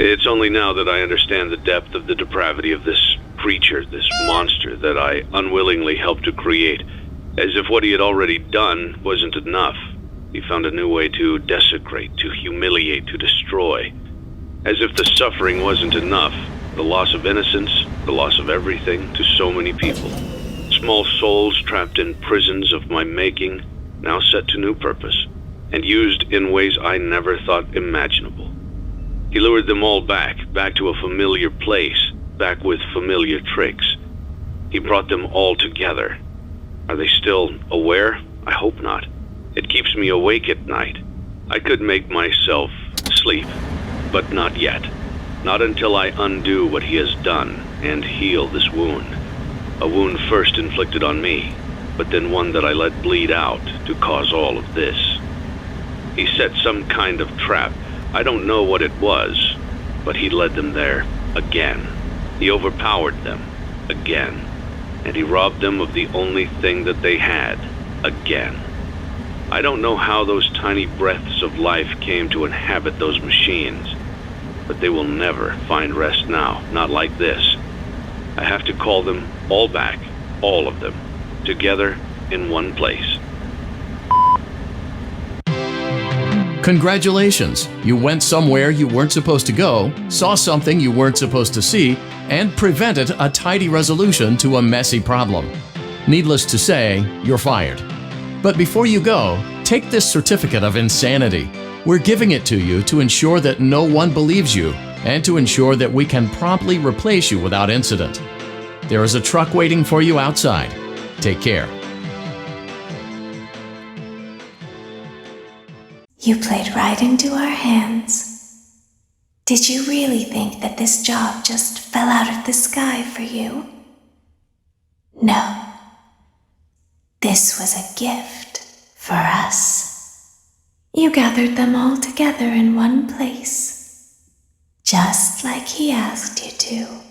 It's only now that I understand the depth of the depravity of this creature, this monster that I unwillingly helped to create. As if what he had already done wasn't enough. He found a new way to desecrate, to humiliate, to destroy. As if the suffering wasn't enough, the loss of innocence, the loss of everything to so many people. Small souls trapped in prisons of my making, now set to new purpose, and used in ways I never thought imaginable. He lured them all back to a familiar place, back with familiar tricks. He brought them all together. Are they still aware? I hope not. It keeps me awake at night. I could make myself sleep, but not yet. Not until I undo what he has done and heal this wound. A wound first inflicted on me, but then one that I let bleed out to cause all of this. He set some kind of trap. I don't know what it was, but he led them there again. He overpowered them again, and he robbed them of the only thing that they had again. I don't know how those tiny breaths of life came to inhabit those machines, but they will never find rest now, not like this. I have to call them all back, all of them, together in one place. Congratulations! You went somewhere you weren't supposed to go, saw something you weren't supposed to see, and prevented a tidy resolution to a messy problem. Needless to say, you're fired. But before you go, take this certificate of insanity. We're giving it to you to ensure that no one believes you and to ensure that we can promptly replace you without incident. There is a truck waiting for you outside. Take care. You played right into our hands. Did you really think that this job just fell out of the sky for you? No. This was a gift for us. You gathered them all together in one place, just like he asked you to.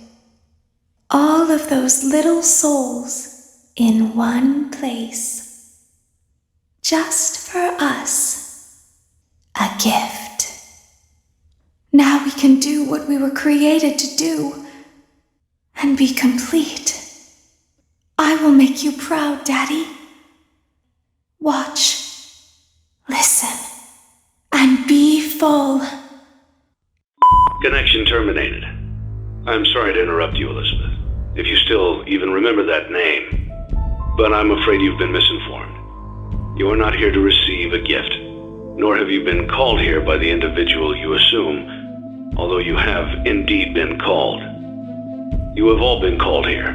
All of those little souls in one place, just for us. A gift. Now we can do what we were created to do and be complete. I will make you proud, Daddy. Watch, listen, and be full. Connection terminated. I'm sorry to interrupt you, Elizabeth, if you still even remember that name, but I'm afraid you've been misinformed. You are not here to receive a gift. Nor have you been called here by the individual you assume, although you have indeed been called. You have all been called here,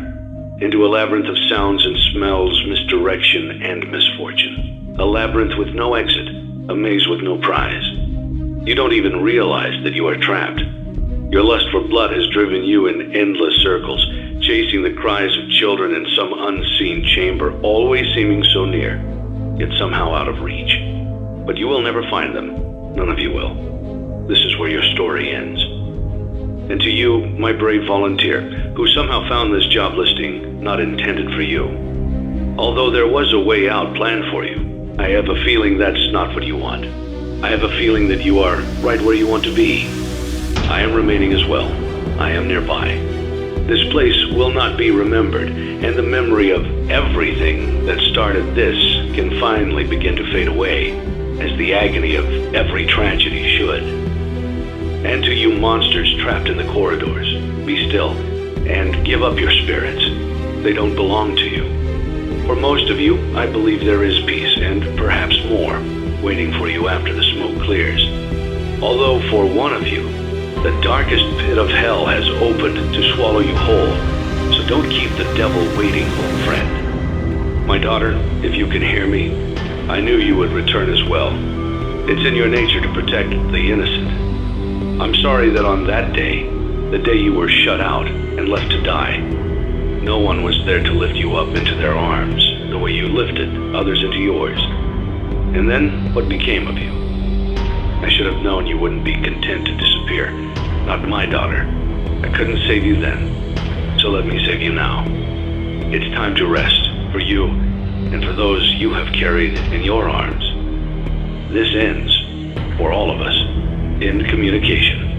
into a labyrinth of sounds and smells, misdirection and misfortune. A labyrinth with no exit, a maze with no prize. You don't even realize that you are trapped. Your lust for blood has driven you in endless circles, chasing the cries of children in some unseen chamber, always seeming so near, yet somehow out of reach. But you will never find them. None of you will. This is where your story ends. And to you, my brave volunteer, who somehow found this job listing not intended for you. Although there was a way out planned for you, I have a feeling that's not what you want. I have a feeling that you are right where you want to be. I am remaining as well. I am nearby. This place will not be remembered, and the memory of everything that started this can finally begin to fade away, as the agony of every tragedy should. And to you monsters trapped in the corridors, be still and give up your spirits. They don't belong to you. For most of you, I believe there is peace and perhaps more waiting for you after the smoke clears. Although for one of you, the darkest pit of hell has opened to swallow you whole. So don't keep the devil waiting, old friend. My daughter, if you can hear me, I knew you would return as well. It's in your nature to protect the innocent. I'm sorry that on that day, the day you were shut out and left to die, no one was there to lift you up into their arms the way you lifted others into yours. And then, what became of you? I should have known you wouldn't be content to disappear. Not my daughter. I couldn't save you then, so let me save you now. It's time to rest for you and for those you have carried in your arms. This ends, for all of us, in communication.